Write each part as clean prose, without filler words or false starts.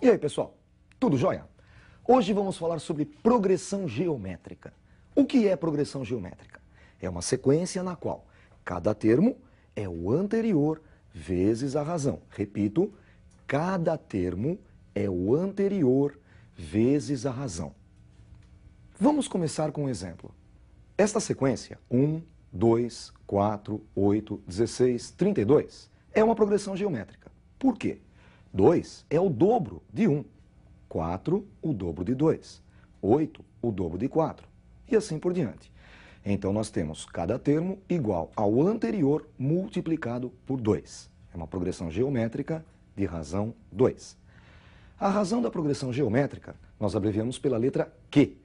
E aí, pessoal, tudo jóia? Hoje vamos falar sobre progressão geométrica. O que é progressão geométrica? É uma sequência na qual cada termo é o anterior vezes a razão. Repito, cada termo é o anterior vezes a razão. Vamos começar com um exemplo. Esta sequência, 1, 2, 4, 8, 16, 32, é uma progressão geométrica. Por quê? 2 é o dobro de 1, 4 o dobro de 2, 8 o dobro de 4 e assim por diante. Então nós temos cada termo igual ao anterior multiplicado por 2. É uma progressão geométrica de razão 2. A razão da progressão geométrica nós abreviamos pela letra Q.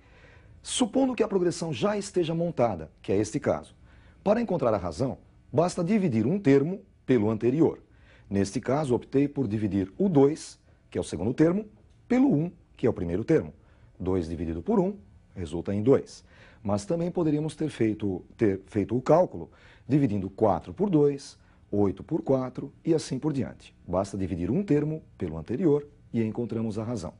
Supondo que a progressão já esteja montada, que é este caso, para encontrar a razão, basta dividir um termo pelo anterior. Neste caso, optei por dividir o 2, que é o segundo termo, pelo 1, que é o primeiro termo. 2 dividido por 1 resulta em 2. Mas também poderíamos ter feito o cálculo dividindo 4 por 2, 8 por 4 e assim por diante. Basta dividir um termo pelo anterior e encontramos a razão.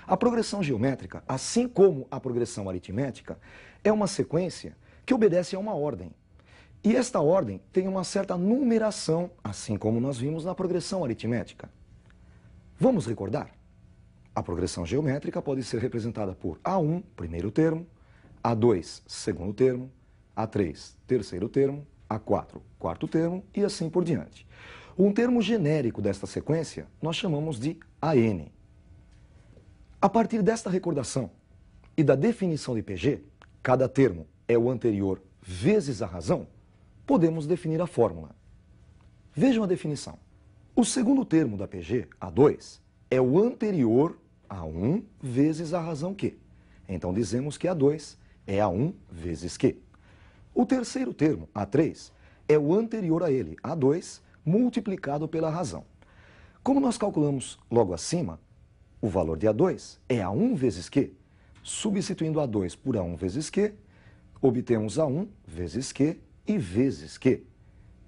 A progressão geométrica, assim como a progressão aritmética, é uma sequência que obedece a uma ordem. E esta ordem tem uma certa numeração, assim como nós vimos na progressão aritmética. Vamos recordar? A progressão geométrica pode ser representada por A1, primeiro termo, A2, segundo termo, A3, terceiro termo, A4, quarto termo e assim por diante. Um termo genérico desta sequência nós chamamos de AN. A partir desta recordação e da definição de PG, cada termo é o anterior vezes a razão, podemos definir a fórmula. Vejam a definição. O segundo termo da PG, A2, é o anterior a 1 vezes a razão Q. Então dizemos que A2 é A1 vezes Q. O terceiro termo, A3, é o anterior a ele, A2, multiplicado pela razão. Como nós calculamos logo acima, o valor de A2 é A1 vezes Q. Substituindo A2 por A1 vezes Q, obtemos A1 vezes Q e vezes Q.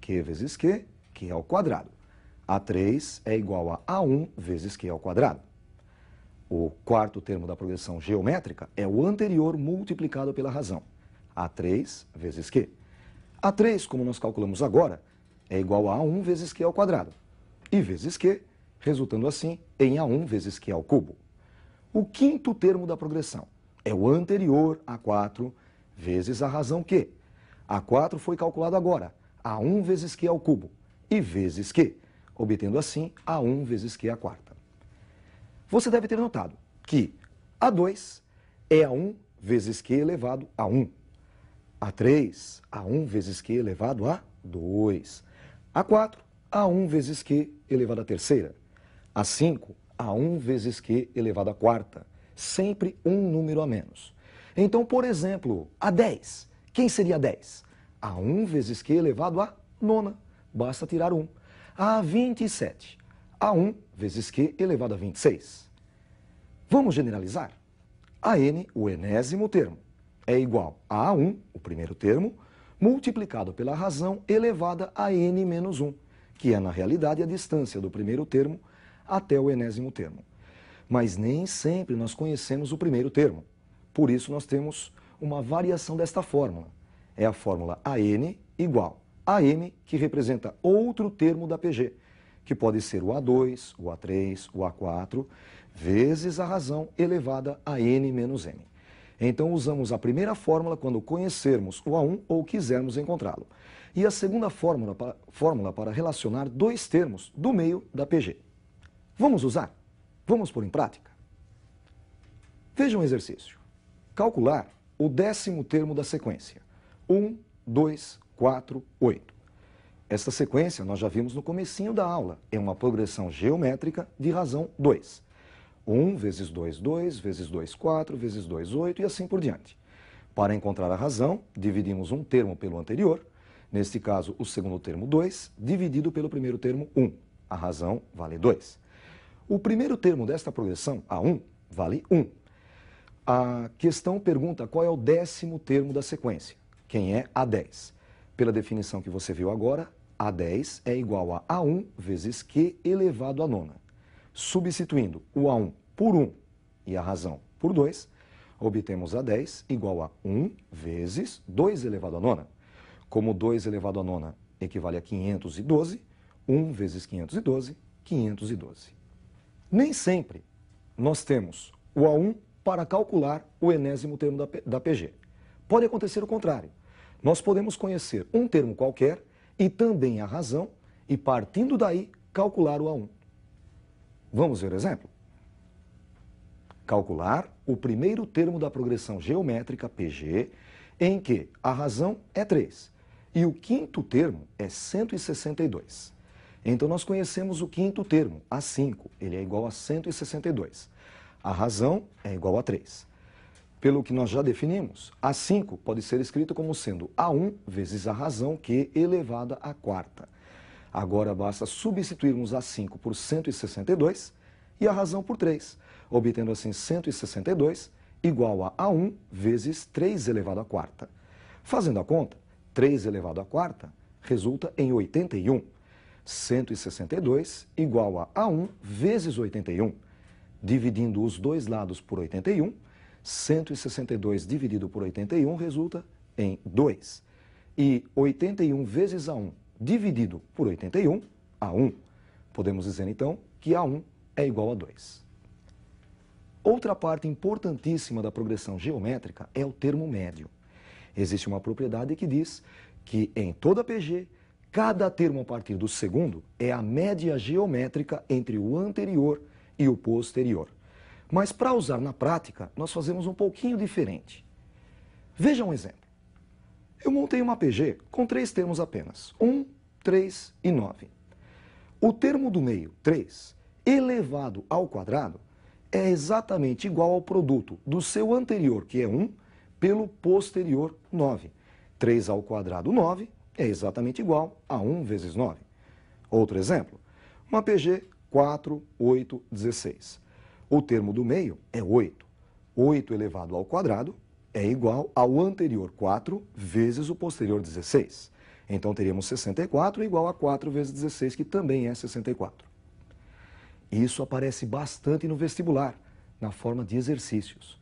Q vezes Q, Q ao quadrado. A3 é igual a A1 vezes Q ao quadrado. O quarto termo da progressão geométrica é o anterior multiplicado pela razão. A3 vezes Q. A3, como nós calculamos agora, é igual a A1 vezes Q ao quadrado. E vezes Q, resultando assim em A1 vezes Q ao cubo. O quinto termo da progressão é o anterior a 4 vezes a razão Q. A4 foi calculado agora, A1 vezes Q ao cubo, e vezes Q, obtendo assim A1 vezes Q à quarta. Você deve ter notado que A2 é A1 vezes Q elevado a 1. A3, A1 vezes Q elevado a 2. A4, A1 vezes Q elevado à terceira. A5, A1 vezes Q elevado à quarta. Sempre um número a menos. Então, por exemplo, A10. Quem seria 10? A1 vezes Q elevado à nona. Basta tirar 1. A27. A1 vezes Q elevado a 26. Vamos generalizar? AN, o enésimo termo, é igual a A1, o primeiro termo, multiplicado pela razão elevada a N menos 1, que é, na realidade, a distância do primeiro termo até o enésimo termo. Mas nem sempre nós conhecemos o primeiro termo. Por isso, nós temos uma variação desta fórmula. É a fórmula AN igual a M, que representa outro termo da PG, que pode ser o A2, o A3, o A4, vezes a razão elevada a N menos M. Então, usamos a primeira fórmula quando conhecermos o A1 ou quisermos encontrá-lo. E a segunda fórmula para relacionar dois termos do meio da PG. Vamos usar? Vamos pôr em prática? Veja um exercício. Calcular o 10º termo da sequência. 1, 2, 4, 8. Esta sequência nós já vimos no comecinho da aula. É uma progressão geométrica de razão 2. 1 vezes 2, 2, vezes 2, 4, vezes 2, 8 e assim por diante. Para encontrar a razão, dividimos um termo pelo anterior, neste caso o segundo termo 2, dividido pelo primeiro termo 1. A razão vale 2. O primeiro termo desta progressão, A1, vale 1. A questão pergunta qual é o 10º termo da sequência. Quem é A10? Pela definição que você viu agora, A10 é igual a A1 vezes Q elevado à nona. Substituindo o A1 por 1 e a razão por 2, obtemos A10 igual a 1 vezes 2 elevado à nona. Como 2 elevado à nona equivale a 512, 1 vezes 512, 512. Nem sempre nós temos o A1 para calcular o enésimo termo da PG. Pode acontecer o contrário. Nós podemos conhecer um termo qualquer e também a razão e, partindo daí, calcular o A1. Vamos ver o exemplo? Calcular o primeiro termo da progressão geométrica PG, em que a razão é 3 e o quinto termo é 162. Então, nós conhecemos o quinto termo, A5, ele é igual a 162. A razão é igual a 3. Pelo que nós já definimos, A5 pode ser escrito como sendo A1 vezes a razão Q elevada à quarta. Agora basta substituirmos A5 por 162 e a razão por 3, obtendo assim 162 igual a A1 vezes 3 elevado à quarta. Fazendo a conta, 3 elevado à quarta resulta em 81. 162 igual a A1 vezes 81. Dividindo os dois lados por 81, 162 dividido por 81 resulta em 2. E 81 vezes A1 dividido por 81, A1. Podemos dizer, então, que A1 é igual a 2. Outra parte importantíssima da progressão geométrica é o termo médio. Existe uma propriedade que diz que, em toda PG, cada termo a partir do segundo é a média geométrica entre o anterior e o posterior. Mas para usar na prática, nós fazemos um pouquinho diferente. Veja um exemplo. Eu montei uma PG com 3 termos apenas, 1, 3 e 9. O termo do meio, 3, elevado ao quadrado, é exatamente igual ao produto do seu anterior, que é 1, pelo posterior, 9. 3 ao quadrado, 9, é exatamente igual a 1 vezes 9. Outro exemplo, uma PG 4, 8, 16. O termo do meio é 8. 8 elevado ao quadrado é igual ao anterior 4 vezes o posterior 16. Então, teríamos 64 igual a 4 vezes 16, que também é 64. Isso aparece bastante no vestibular, na forma de exercícios.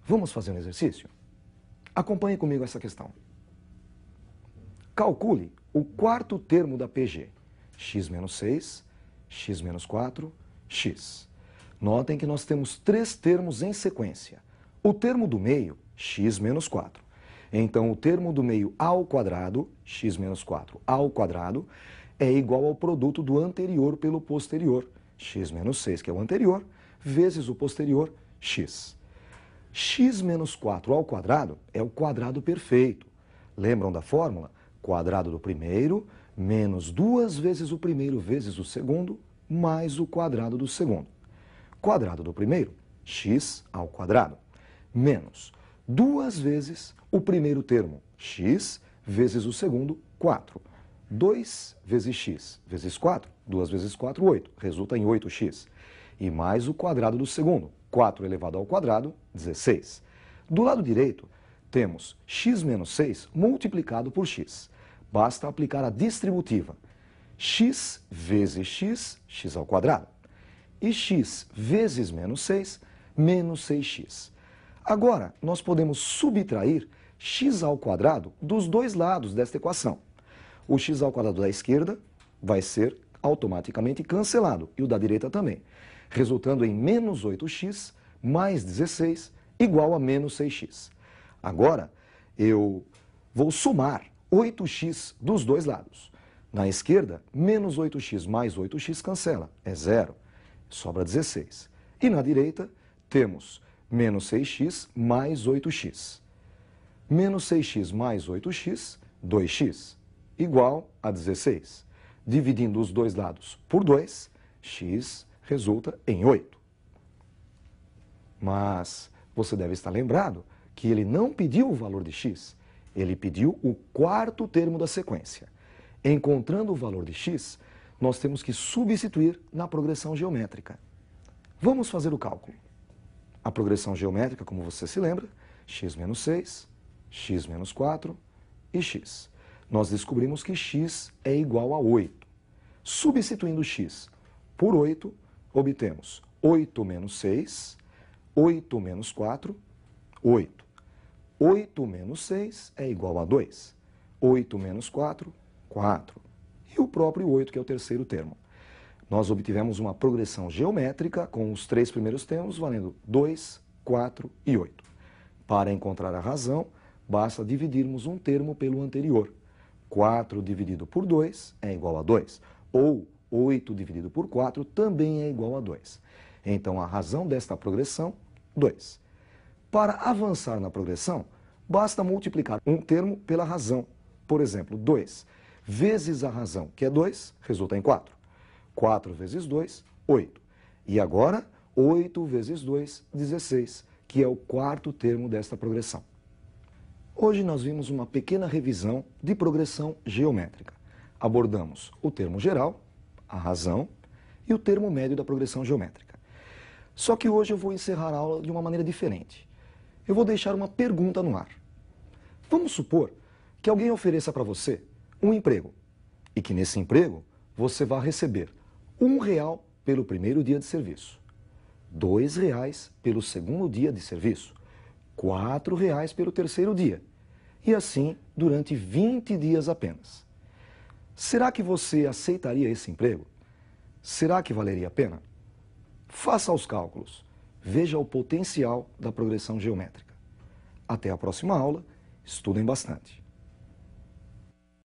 Vamos fazer um exercício? Acompanhe comigo essa questão. Calcule o quarto termo da PG, x menos 6, x menos 4, x. Notem que nós temos 3 termos em sequência. O termo do meio, x menos 4. Então, o termo do meio ao quadrado, x menos 4 ao quadrado, é igual ao produto do anterior pelo posterior, x menos 6, que é o anterior, vezes o posterior, x. X menos 4 ao quadrado é o quadrado perfeito. Lembram da fórmula? Quadrado do primeiro menos 2 vezes o primeiro vezes o segundo, mais o quadrado do segundo. Quadrado do primeiro, x ao quadrado, menos 2 vezes o primeiro termo, x, vezes o segundo, 4. 2 vezes x vezes 4, 2 vezes 4, 8, resulta em 8x. E mais o quadrado do segundo, 4 elevado ao quadrado, 16. Do lado direito, temos x menos 6 multiplicado por x. Basta aplicar a distributiva. X vezes x, x ao quadrado. E x vezes menos 6, menos 6x. Agora, nós podemos subtrair x ao quadrado dos dois lados desta equação. O x ao quadrado da esquerda vai ser automaticamente cancelado, e o da direita também, resultando em menos 8x mais 16 igual a menos 6x. Agora, eu vou somar 8x dos dois lados. Na esquerda, menos 8x mais 8x cancela, é zero, sobra 16. E na direita, temos menos 6x mais 8x. Menos 6x mais 8x, 2x, igual a 16. Dividindo os dois lados por 2, x resulta em 8. Mas você deve estar lembrado que ele não pediu o valor de x, ele pediu o quarto termo da sequência. Encontrando o valor de x, nós temos que substituir na progressão geométrica. Vamos fazer o cálculo. A progressão geométrica, como você se lembra, x menos 6, x menos 4 e x. Nós descobrimos que x é igual a 8. Substituindo x por 8, obtemos 8 menos 6, 8 menos 4, 8. 8 menos 6 é igual a 2. 8 menos 4, 4. E o próprio 8, que é o terceiro termo. Nós obtivemos uma progressão geométrica com os três primeiros termos valendo 2, 4 e 8. Para encontrar a razão, basta dividirmos um termo pelo anterior. 4 dividido por 2 é igual a 2. Ou 8 dividido por 4 também é igual a 2. Então, a razão desta progressão, 2. Para avançar na progressão, basta multiplicar um termo pela razão. Por exemplo, 2 vezes a razão, que é 2, resulta em 4. 4 vezes 2, 8. E agora, 8 vezes 2, 16, que é o quarto termo desta progressão. Hoje nós vimos uma pequena revisão de progressão geométrica. Abordamos o termo geral, a razão, e o termo médio da progressão geométrica. Só que hoje eu vou encerrar a aula de uma maneira diferente. Eu vou deixar uma pergunta no ar. Vamos supor que alguém ofereça para você um emprego e que nesse emprego você vai receber R$ 1 pelo primeiro dia de serviço, R$ 2 pelo segundo dia de serviço, R$ 4 pelo terceiro dia e assim durante 20 dias apenas. Será que você aceitaria esse emprego? Será que valeria a pena? Faça os cálculos, veja o potencial da progressão geométrica. Até a próxima aula, estudem bastante.